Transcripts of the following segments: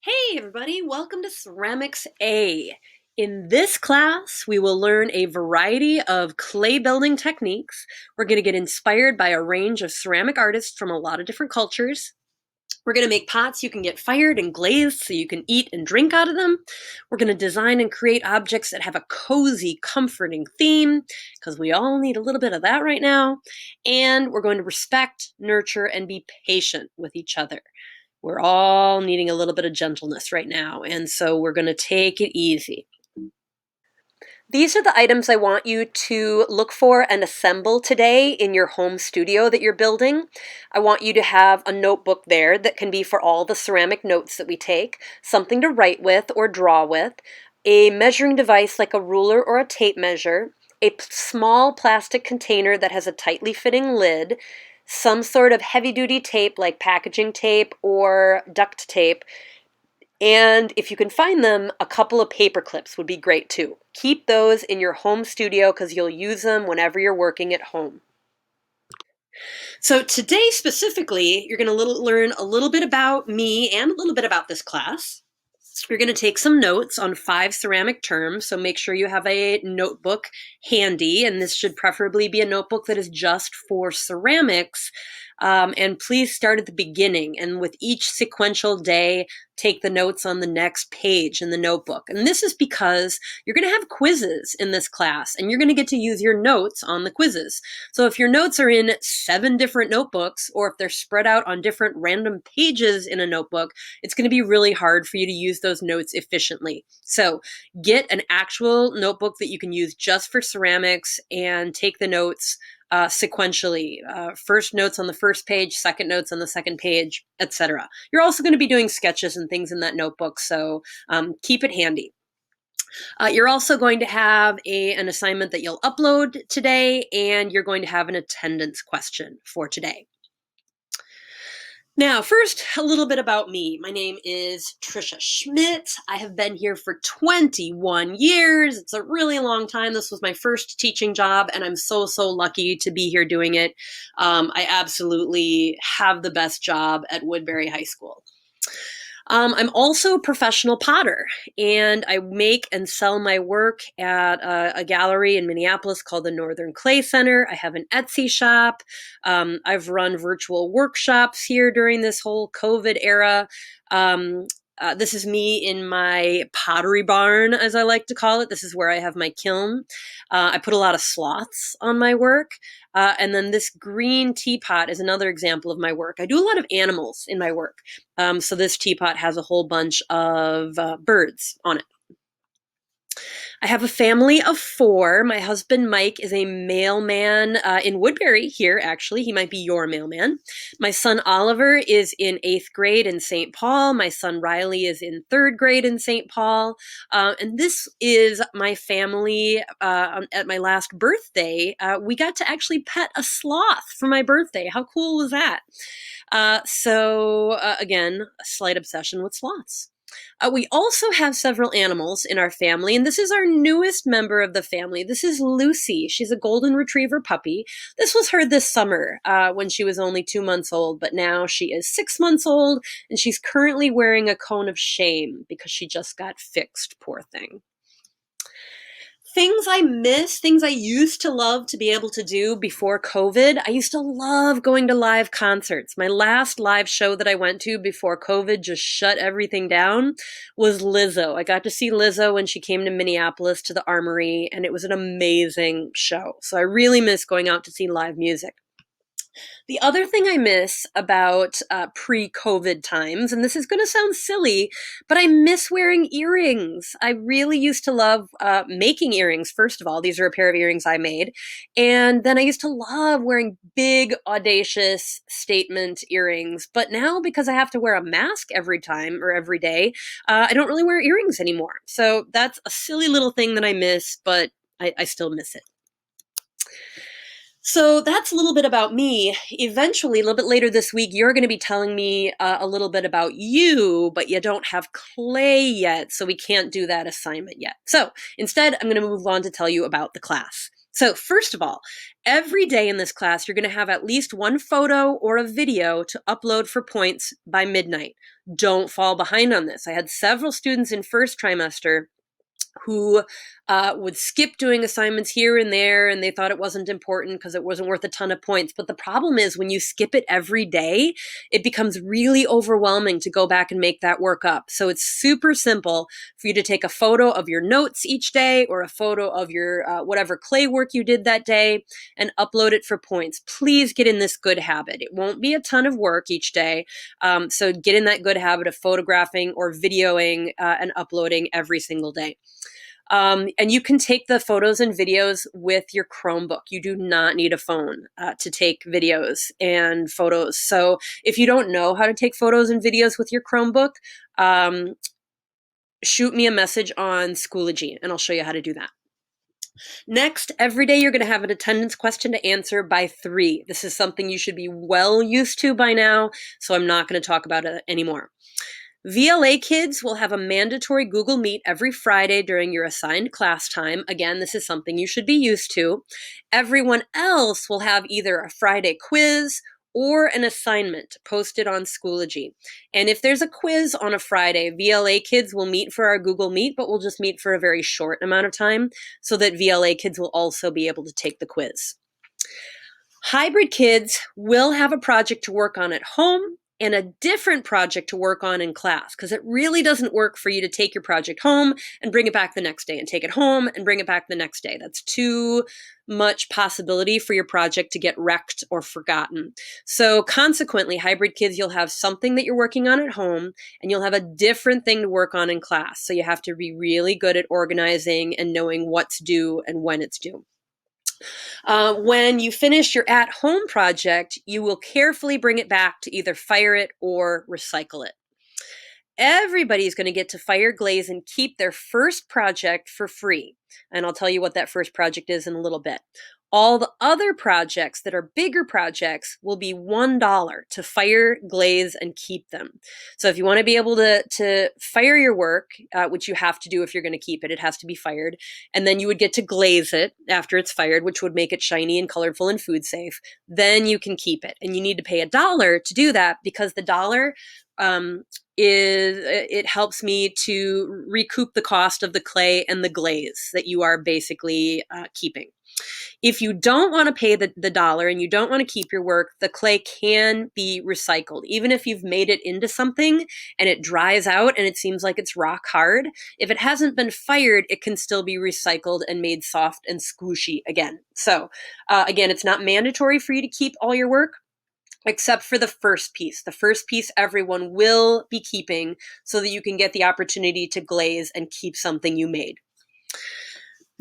Hey everybody, welcome to Ceramics A. In this class, we will learn a variety of clay building techniques. We're going to get inspired by a range of ceramic artists from a lot of different cultures. We're going to make pots you can get fired and glazed so you can eat and drink out of them. We're going to design and create objects that have a cozy, comforting theme, because we all need a little bit of that right now. And we're going to respect, nurture, and be patient with each other. We're all needing a little bit of gentleness right now, and so we're going to take it easy. These are the items I want you to look for and assemble today in your home studio that you're building. I want you to have a notebook there that can be for all the ceramic notes that we take, something to write with or draw with, a measuring device like a ruler or a tape measure, a small plastic container that has a tightly fitting lid, some sort of heavy-duty tape like packaging tape or duct tape, and if you can find them, a couple of paper clips would be great too. Keep those in your home studio because you'll use them whenever you're working at home. So today specifically, you're going to learn a little bit about me and a little bit about this class. You're going to take some notes on 5 ceramic terms, so make sure you have a notebook handy, and this should preferably be a notebook that is just for ceramics. And please start at the beginning, and with each sequential day, take the notes on the next page in the notebook. And this is because you're going to have quizzes in this class, and you're going to get to use your notes on the quizzes. So if your notes are in 7 different notebooks, or if they're spread out on different random pages in a notebook, it's going to be really hard for you to use those notes efficiently. So get an actual notebook that you can use just for ceramics and take the notes sequentially. First notes on the first page, second notes on the second page, etc. You're also going to be doing sketches and things in that notebook, so keep it handy. You're also going to have an assignment that you'll upload today, and you're going to have an attendance question for today. Now, first, a little bit about me. My name is Trisha Schmidt. I have been here for 21 years. It's a really long time. This was my first teaching job, and I'm so lucky to be here doing it. I absolutely have the best job at Woodbury High School. I'm also a professional potter, and I make and sell my work at a gallery in Minneapolis called the Northern Clay Center. I have an Etsy shop. I've run virtual workshops here during this whole COVID era. This is me in my pottery barn, as I like to call it. This is where I have my kiln. I put a lot of sloths on my work. And then this green teapot is another example of my work. I do a lot of animals in my work. So this teapot has a whole bunch of birds on it. I have a family of 4. My husband, Mike, is a mailman in Woodbury here, actually. He might be your mailman. My son, Oliver, is in 8th grade in St. Paul. My son, Riley, is in 3rd grade in St. Paul. And this is my family. At my last birthday, we got to actually pet a sloth for my birthday. How cool was that? Again, a slight obsession with sloths. We also have several animals in our family, and this is our newest member of the family. This is Lucy. She's a golden retriever puppy. This was her this summer when she was only 2 months old, but now she is 6 months old, and she's currently wearing a cone of shame because she just got fixed, poor thing. Things I miss, things I used to love to be able to do before COVID. I used to love going to live concerts. My last live show that I went to before COVID just shut everything down was Lizzo. I got to see Lizzo when she came to Minneapolis to the Armory, and it was an amazing show. So I really miss going out to see live music. The other thing I miss about pre-COVID times, and this is going to sound silly, but I miss wearing earrings. I really used to love making earrings, first of all. These are a pair of earrings I made. And then I used to love wearing big, audacious statement earrings. But now, because I have to wear a mask every time or every day, I don't really wear earrings anymore. So that's a silly little thing that I miss, but I still miss it. So that's a little bit about me. Eventually, a little bit later this week, you're going to be telling me a little bit about you, but you don't have clay yet, so we can't do that assignment yet. So instead, I'm going to move on to tell you about the class. So first of all, every day in this class, you're going to have at least one photo or a video to upload for points by midnight. Don't fall behind on this. I had several students in first trimester who would skip doing assignments here and there, and they thought it wasn't important because it wasn't worth a ton of points. But the problem is when you skip it every day, it becomes really overwhelming to go back and make that work up. So it's super simple for you to take a photo of your notes each day or a photo of your whatever clay work you did that day and upload it for points. Please get in this good habit. It won't be a ton of work each day. So get in that good habit of photographing or videoing and uploading every single day. And you can take the photos and videos with your Chromebook. You do not need a phone to take videos and photos. So if you don't know how to take photos and videos with your Chromebook, shoot me a message on Schoology and I'll show you how to do that. Next, every day you're going to have an attendance question to answer by 3. This is something you should be well used to by now, so I'm not going to talk about it anymore. VLA kids will have a mandatory Google Meet every Friday during your assigned class time. Again, this is something you should be used to. Everyone else will have either a Friday quiz or an assignment posted on Schoology. And if there's a quiz on a Friday, VLA kids will meet for our Google Meet, but we'll just meet for a very short amount of time so that VLA kids will also be able to take the quiz. Hybrid kids will have a project to work on at home and a different project to work on in class, because it really doesn't work for you to take your project home and bring it back the next day and take it home and bring it back the next day. That's too much possibility for your project to get wrecked or forgotten. So consequently, hybrid kids, you'll have something that you're working on at home and you'll have a different thing to work on in class. So you have to be really good at organizing and knowing what's due and when it's due. When you finish your at-home project, you will carefully bring it back to either fire it or recycle it. Everybody's going to get to fire, glaze, and keep their first project for free. And I'll tell you what that first project is in a little bit. All the other projects that are bigger projects will be $1 to fire, glaze, and keep them. So if you want to be able to fire your work, which you have to do if you're going to keep it, it has to be fired. And then you would get to glaze it after it's fired, which would make it shiny and colorful and food safe. Then you can keep it. And you need to pay $1 to do that because the dollar it helps me to recoup the cost of the clay and the glaze that you are basically keeping. If you don't want to pay the dollar and you don't want to keep your work, the clay can be recycled. Even if you've made it into something and it dries out and it seems like it's rock hard, if it hasn't been fired, it can still be recycled and made soft and squishy again. So again, it's not mandatory for you to keep all your work, except for the first piece. The first piece everyone will be keeping so that you can get the opportunity to glaze and keep something you made.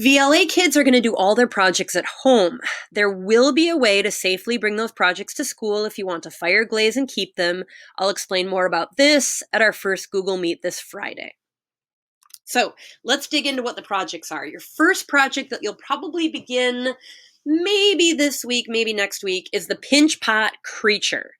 VLA kids are going to do all their projects at home. There will be a way to safely bring those projects to school if you want to fire, glaze, and keep them. I'll explain more about this at our first Google Meet this Friday. So let's dig into what the projects are. Your first project that you'll probably begin maybe this week, maybe next week, is the Pinch Pot Creature.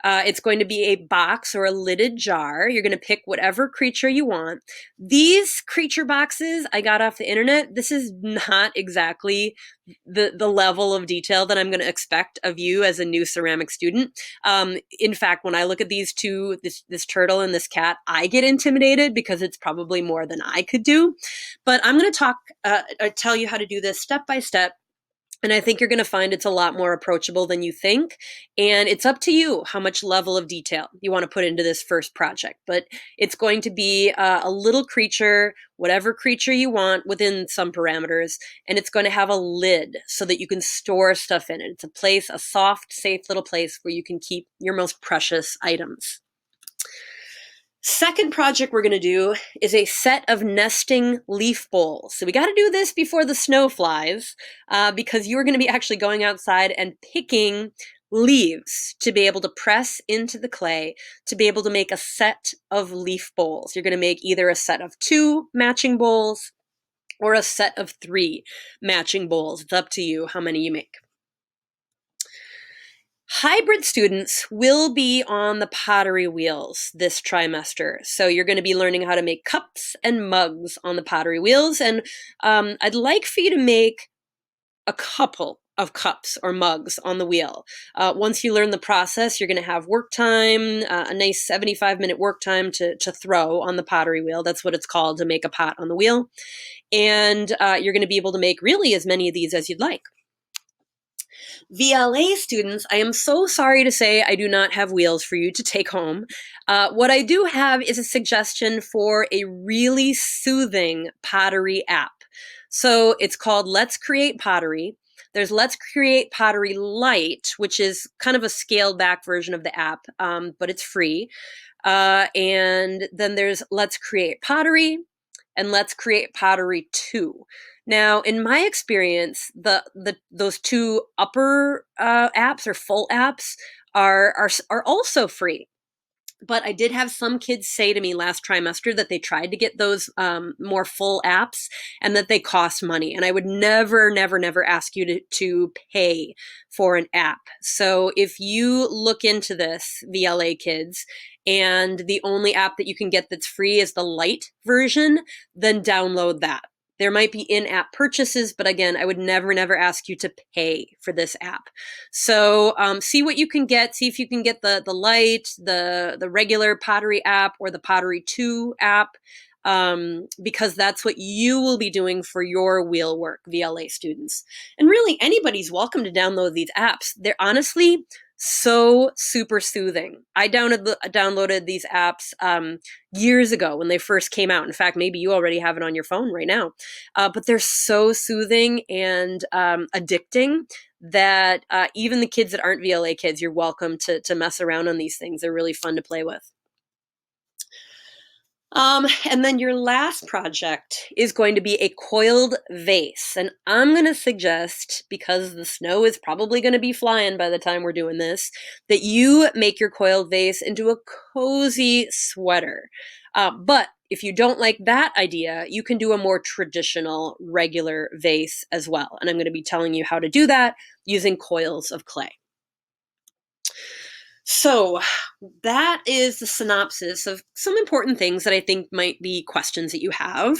It's going to be a box or a lidded jar. You're going to pick whatever creature you want. These creature boxes I got off the internet. This is not exactly the level of detail that I'm going to expect of you as a new ceramic student. In fact, when I look at these two, this turtle and this cat, I get intimidated because it's probably more than I could do. But I'm going to tell you how to do this step by step. And I think you're going to find it's a lot more approachable than you think. And it's up to you how much level of detail you want to put into this first project. But it's going to be a little creature, whatever creature you want within some parameters. And it's going to have a lid so that you can store stuff in it. It's a soft, safe little place where you can keep your most precious items. Second project we're going to do is a set of nesting leaf bowls. So we got to do this before the snow flies because you're going to be actually going outside and picking leaves to be able to press into the clay to be able to make a set of leaf bowls. You're going to make either a set of 2 matching bowls or a set of 3 matching bowls. It's up to you how many you make. Hybrid students will be on the pottery wheels this trimester. So you're going to be learning how to make cups and mugs on the pottery wheels. And I'd like for you to make a couple of cups or mugs on the wheel. Once you learn the process, you're going to have work time, a nice 75-minute work time to throw on the pottery wheel. That's what it's called, to make a pot on the wheel. And you're going to be able to make really as many of these as you'd like. VLA students, I am so sorry to say I do not have wheels for you to take home. What I do have is a suggestion for a really soothing pottery app. So it's called Let's Create Pottery. There's Let's Create Pottery Lite, which is kind of a scaled back version of the app, but it's free. And then there's Let's Create Pottery and Let's Create Pottery 2. Now, in my experience, those two upper apps or full apps are also free. But I did have some kids say to me last trimester that they tried to get those more full apps and that they cost money. And I would never, never, never ask you to pay for an app. So if you look into this, VLA kids, and the only app that you can get that's free is the Lite version, then download that. There might be in-app purchases, but again, I would never, never ask you to pay for this app. So see what you can get. See if you can get the Lite, the regular Pottery app, or the Pottery 2 app, because that's what you will be doing for your wheel work, VLA students. And really, anybody's welcome to download these apps. They're honestly so super soothing. I downloaded these apps years ago when they first came out. In fact, maybe you already have it on your phone right now. But they're so soothing and addicting that even the kids that aren't VLA kids, you're welcome to mess around on these things. They're really fun to play with. And then your last project is going to be a coiled vase. And I'm going to suggest, because the snow is probably going to be flying by the time we're doing this, that you make your coiled vase into a cozy sweater. But if you don't like that idea, you can do a more traditional regular vase as well. And I'm going to be telling you how to do that using coils of clay. So that is the synopsis of some important things that I think might be questions that you have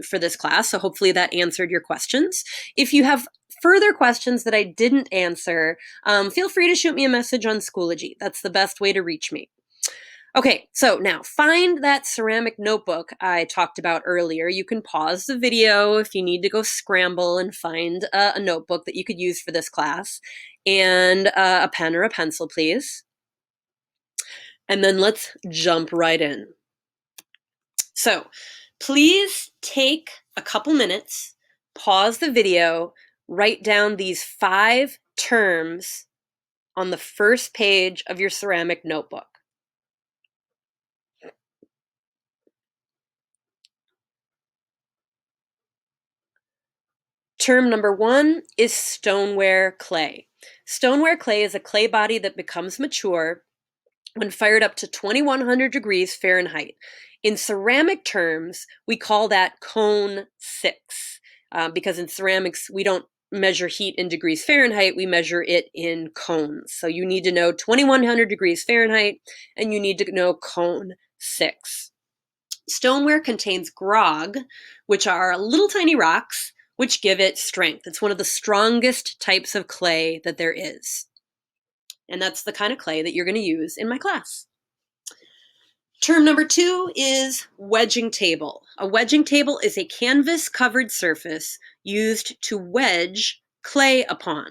for this class. So hopefully that answered your questions. If you have further questions that I didn't answer, feel free to shoot me a message on Schoology. That's the best way to reach me. Okay, so now find that ceramic notebook I talked about earlier. You can pause the video if you need to go scramble and find a notebook that you could use for this class, and a pen or a pencil, please. And then let's jump right in. So please take a couple minutes, pause the video, write down these 5 terms on the first page of your ceramic notebook. Term number 1 is stoneware clay. Stoneware clay is a clay body that becomes mature when fired up to 2100 degrees Fahrenheit. In ceramic terms, we call that cone 6, because in ceramics, we don't measure heat in degrees Fahrenheit, we measure it in cones. So you need to know 2100 degrees Fahrenheit, and you need to know cone 6. Stoneware contains grog, which are little tiny rocks, which give it strength. It's one of the strongest types of clay that there is. And that's the kind of clay that you're going to use in my class. Term number 2 is wedging table. A wedging table is a canvas-covered surface used to wedge clay upon.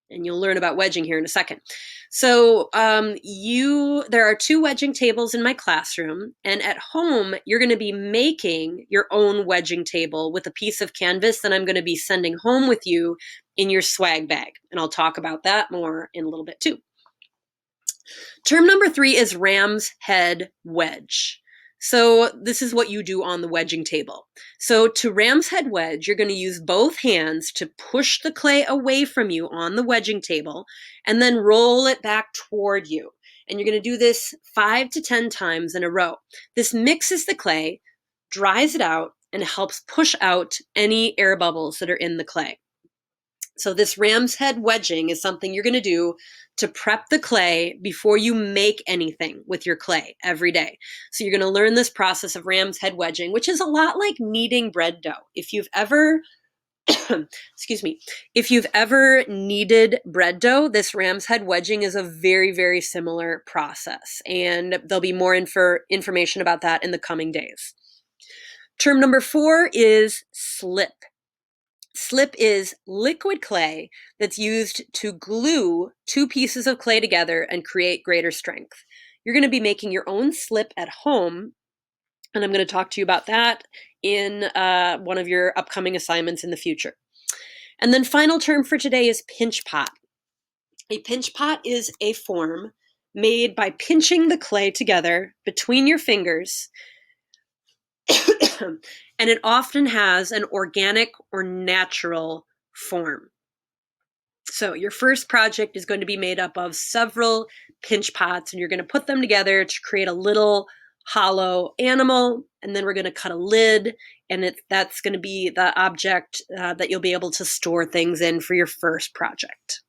And you'll learn about wedging here in a second. So there are 2 wedging tables in my classroom, and at home, you're going to be making your own wedging table with a piece of canvas that I'm going to be sending home with you in your swag bag. And I'll talk about that more in a little bit too. Term number 3 is ram's head wedge. So this is what you do on the wedging table. So to ram's head wedge, you're going to use both hands to push the clay away from you on the wedging table and then roll it back toward you. And you're going to do this 5 to 10 times in a row. This mixes the clay, dries it out, and helps push out any air bubbles that are in the clay. So this ram's head wedging is something you're going to do to prep the clay before you make anything with your clay every day. So you're going to learn this process of ram's head wedging, which is a lot like kneading bread dough. If you've ever excuse me, if you've ever kneaded bread dough, this ram's head wedging is a very, very similar process, and there'll be more information about that in the coming days. Term number 4 is slip. Slip is liquid clay that's used to glue 2 pieces of clay together and create greater strength. You're going to be making your own slip at home, and I'm going to talk to you about that in one of your upcoming assignments in the future. And then final term for today is pinch pot. A pinch pot is a form made by pinching the clay together between your fingers, and it often has an organic or natural form. So your first project is going to be made up of several pinch pots, and you're going to put them together to create a little hollow animal, and then we're going to cut a lid, and that's going to be the object that you'll be able to store things in for your first project.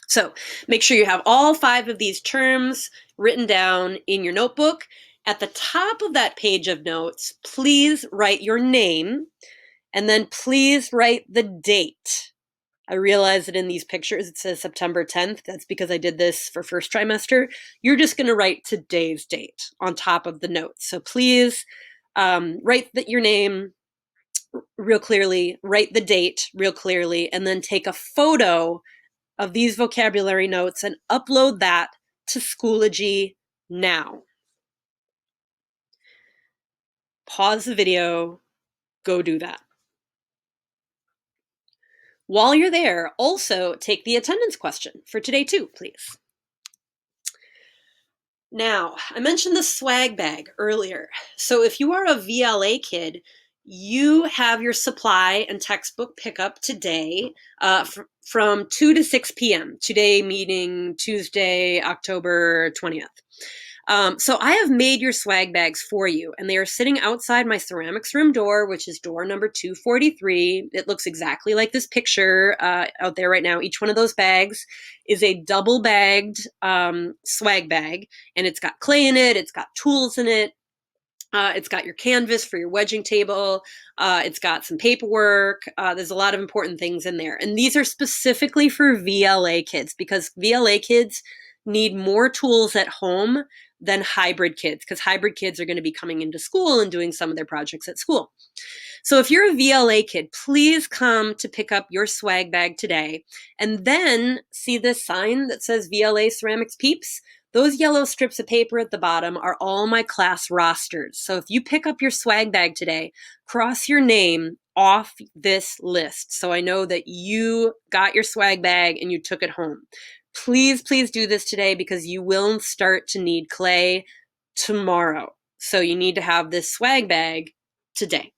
So make sure you have all 5 of these terms written down in your notebook. At the top of that page of notes, please write your name, and then please write the date. I realize that in these pictures it says September 10th. That's because I did this for first trimester. You're just going to write today's date on top of the notes. So please write your name real clearly, write the date real clearly, and then take a photo of these vocabulary notes and upload that to Schoology now. Pause the video, go do that. While you're there, also take the attendance question for today too, please. Now, I mentioned the swag bag earlier. So if you are a VLA kid, you have your supply and textbook pickup today from 2 to 6 p.m. Today meeting Tuesday, October 20th. So I have made your swag bags for you, and they are sitting outside my ceramics room door, which is door number 243. It looks exactly like this picture out there right now. Each one of those bags is a double-bagged swag bag, and it's got clay in it, it's got tools in it, it's got your canvas for your wedging table, it's got some paperwork, there's a lot of important things in there. And these are specifically for VLA kids, because VLA kids need more tools at home than hybrid kids, because hybrid kids are going to be coming into school and doing some of their projects at school. So if you're a VLA kid, please come to pick up your swag bag today, and then see this sign that says VLA Ceramics Peeps. Those yellow strips of paper at the bottom are all my class rosters. So if you pick up your swag bag today, cross your name off this list so I know that you got your swag bag and you took it home. Please, please do this today, because you will start to need clay tomorrow. So you need to have this swag bag today.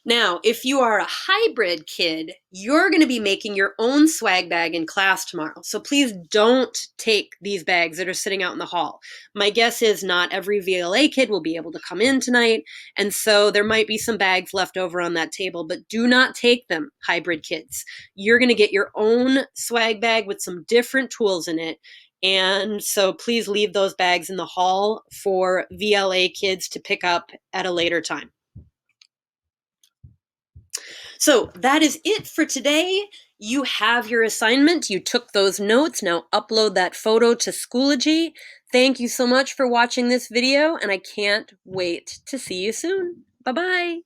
Now, if you are a hybrid kid, you're going to be making your own swag bag in class tomorrow. So please don't take these bags that are sitting out in the hall. My guess is not every VLA kid will be able to come in tonight, and so there might be some bags left over on that table, but do not take them, hybrid kids. You're going to get your own swag bag with some different tools in it, and so please leave those bags in the hall for VLA kids to pick up at a later time. So that is it for today. You have your assignment. You took those notes. Now upload that photo to Schoology. Thank you so much for watching this video, and I can't wait to see you soon. Bye-bye.